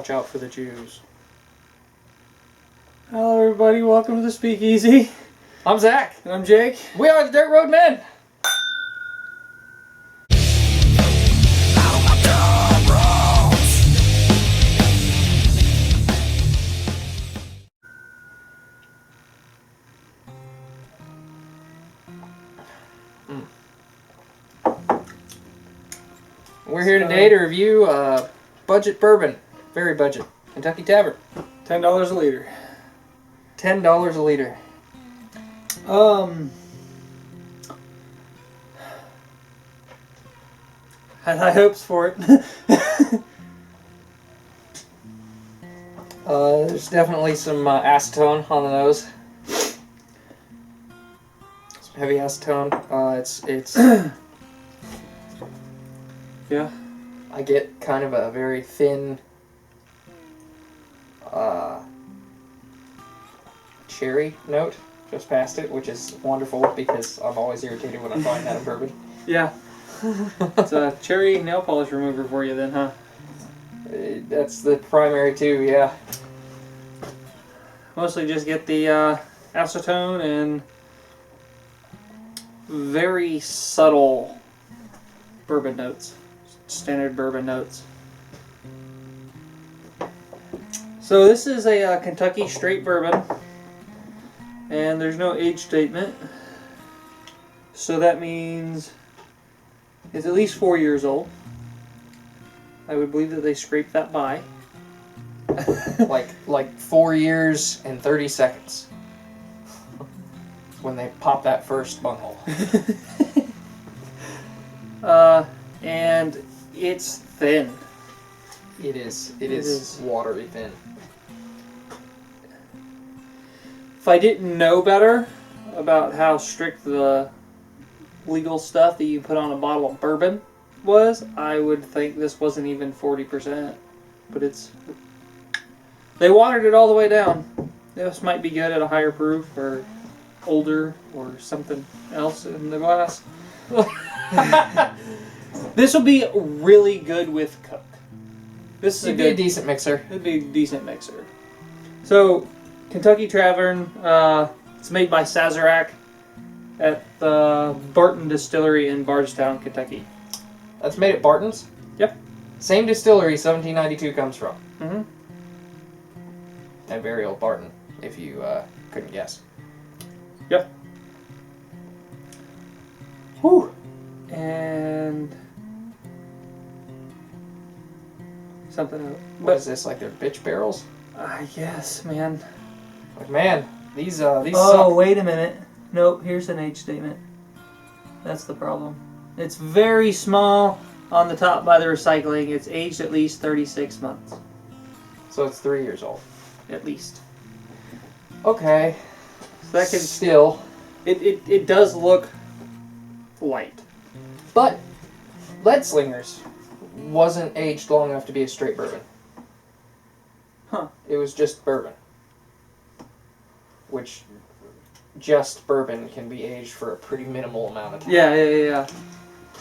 watch out for the Jews. Hello everybody, welcome to the Speakeasy. I'm Zach. And I'm Jake. We are the Dirt Road Men. We're here today to review budget bourbon. Very budget. Kentucky Tavern. $10 a liter. $10 a liter. Had high hopes for it. There's definitely some acetone on the nose. Some heavy acetone. It's Yeah. I get kind of a very thin cherry note just past it, which is wonderful because I'm always irritated when I find that in bourbon. Yeah. It's a cherry nail polish remover for you then, huh? That's the primary too, yeah. Mostly just get the acetone and very subtle bourbon notes. Standard bourbon notes. So this is a Kentucky straight bourbon, and there's no age statement. So that means it's at least 4 years old. I would believe that they scraped that by. like 4 years and 30 seconds. When they pop that first bunghole. And it's thin. It is watery thin. If I didn't know better about how strict the legal stuff that you put on a bottle of bourbon was, I would think this wasn't even 40%. But they watered it all the way down. This might be good at a higher proof or older or something else in the glass. This will be really good with Coke. This is It'd be a decent mixer. It'd be a decent mixer. So, Kentucky Tavern, it's made by Sazerac at the Barton Distillery in Bardstown, Kentucky. That's made at Barton's? Yep. Same distillery 1792 comes from. Mm-hmm. That very old Barton, if you couldn't guess. Yep. Whew. And something else. What is this, like they're bitch barrels? Yes, man. Like, man, these suck. Wait a minute. Nope, here's an age statement. That's the problem. It's very small on the top by the recycling. It's aged at least 36 months. So it's 3 years old. At least. Okay. So that can still. It does look light. But Lead Slingers wasn't aged long enough to be a straight bourbon. Huh. It was just bourbon. Which just bourbon can be aged for a pretty minimal amount of time. Yeah.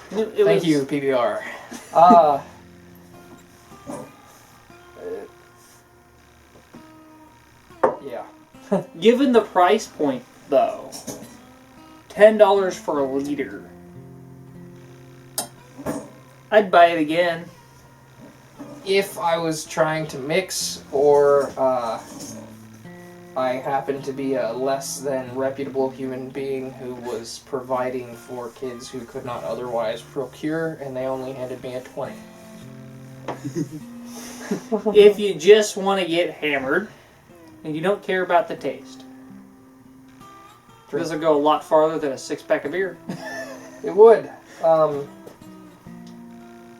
Thank you, PBR. Yeah. Given the price point, though, $10 for a liter, I'd buy it again. If I was trying to mix, or I happened to be a less than reputable human being who was providing for kids who could not otherwise procure, and they only handed me a 20. If you just want to get hammered, and you don't care about the taste, this will go a lot farther than a 6-pack of beer. It would. I'm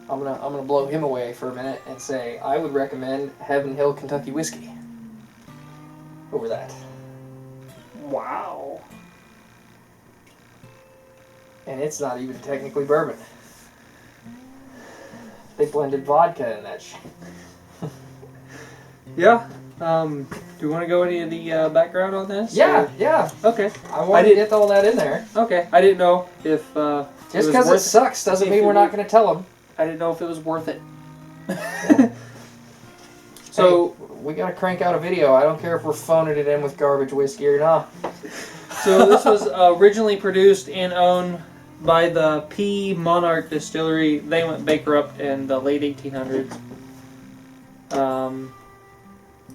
gonna blow him away for a minute and say I would recommend Heaven Hill Kentucky whiskey over that. Wow. And it's not even technically bourbon. They blended vodka in that shit. Yeah. Do you want to go into the background on this? Yeah. Okay. I wanted to get all that in there. Okay. I didn't know if just because it sucks doesn't mean we're not going to tell them. I didn't know if it was worth it. So we gotta crank out a video. I don't care if we're phoning it in with garbage whiskey or not. So this was originally produced and owned by the P. Monarch Distillery. They went bankrupt in the late 1800s.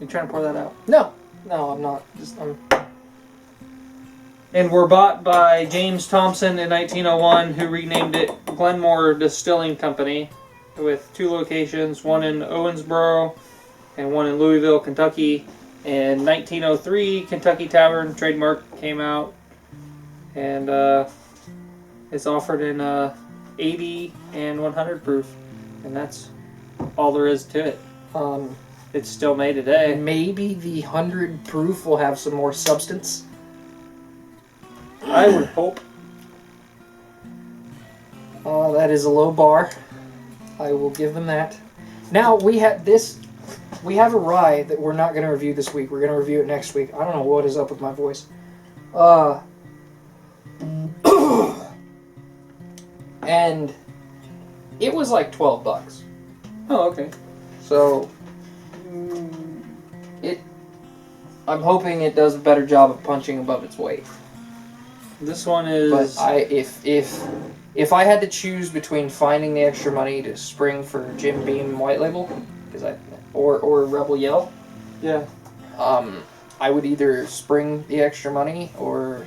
You trying to pour that out? No, I'm not. And were bought by James Thompson in 1901, who renamed it Glenmore Distilling Company, with 2 locations, one in Owensboro and one in Louisville, Kentucky. In 1903, Kentucky Tavern trademark came out, and it's offered in 80 and 100 proof, and that's all there is to it. It's still made today. Maybe the 100 proof will have some more substance. I would hope. That is a low bar. I will give them that. Now, we have a rye that we're not going to review this week. We're going to review it next week. I don't know what is up with my voice. And it was like $12. Oh, okay. So, I'm hoping it does a better job of punching above its weight. This one is... But if I had to choose between finding the extra money to spring for Jim Beam White Label, or Rebel Yell, yeah, I would either spring the extra money or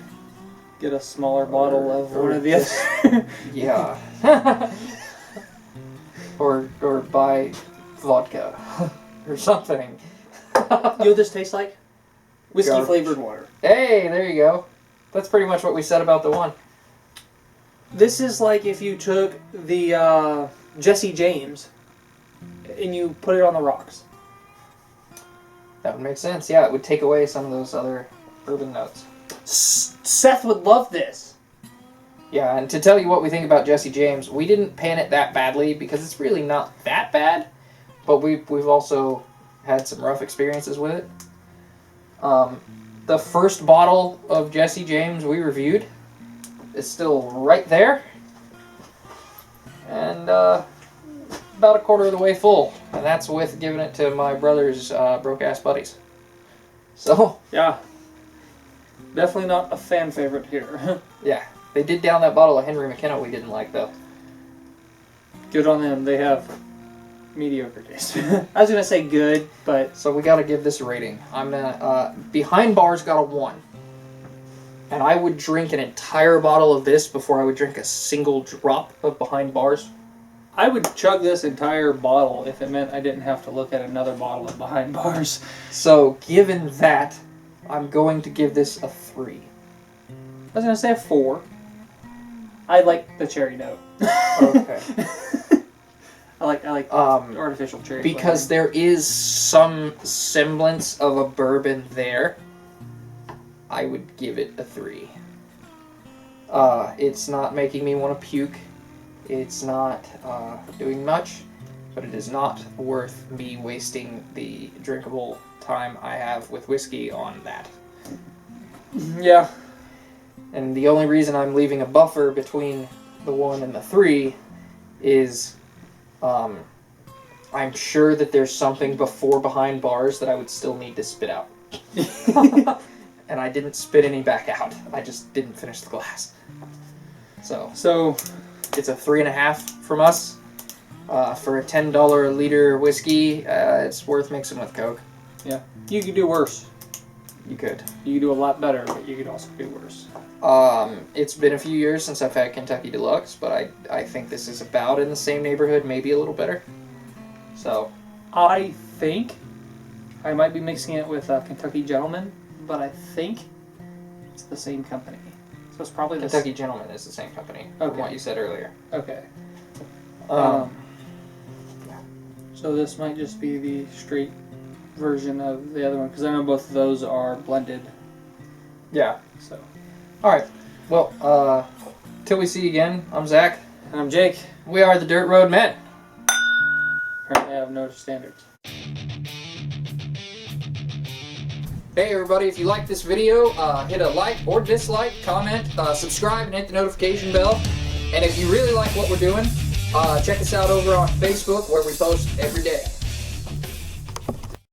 get a smaller bottle of one of the other. Yeah. or buy vodka or something. You know what this tastes like? Whiskey flavored water. Hey, there you go. That's pretty much what we said about the one. This is like if you took the Jesse James and you put it on the rocks. That would make sense. Yeah, it would take away some of those other bourbon notes. Seth would love this. Yeah, and to tell you what we think about Jesse James, we didn't pan it that badly because it's really not that bad, but we've also had some rough experiences with it. The first bottle of Jesse James we reviewed is still right there, and about a quarter of the way full, and that's with giving it to my brother's broke-ass buddies. So yeah, definitely not a fan favorite here. Yeah, they did down that bottle of Henry McKenna we didn't like, though. Good on them. They have mediocre taste. I was gonna say good, but so we got to give this a rating. I'm gonna Behind Bars got a 1, and I would drink an entire bottle of this before I would drink a single drop of Behind Bars. I would chug this entire bottle if it meant I didn't have to look at another bottle of Behind Bars. So given that, I'm going to give this a 3. I was gonna say a 4. I like the cherry note. Okay. I like artificial cherry because flavor. there is some semblance of a bourbon there. I would give it a 3. It's not making me want to puke. It's not doing much, but it is not worth me wasting the drinkable time I have with whiskey on that. Yeah. And the only reason I'm leaving a buffer between the 1 and the 3 is I'm sure that there's something before Behind Bars that I would still need to spit out. And I didn't spit any back out. I just didn't finish the glass. So it's a 3.5 from us. For a $10 a liter whiskey, it's worth mixing with Coke. Yeah. You could do worse. You could. You could do a lot better, but you could also do worse. It's been a few years since I've had Kentucky Deluxe, but I think this is about in the same neighborhood, maybe a little better. So, I think I might be mixing it with Kentucky Gentleman, but I think it's the same company. So it's probably Kentucky Gentleman is the same company, from what you said earlier. Okay. Yeah. So this might just be the straight version of the other one, because I know both of those are blended. Yeah. So. Alright. Well, till we see you again, I'm Zach. And I'm Jake. We are the Dirt Road Men. Apparently I have no standards. Hey everybody, if you like this video, hit a like or dislike, comment, subscribe, and hit the notification bell. And if you really like what we're doing, check us out over on Facebook, where we post every day.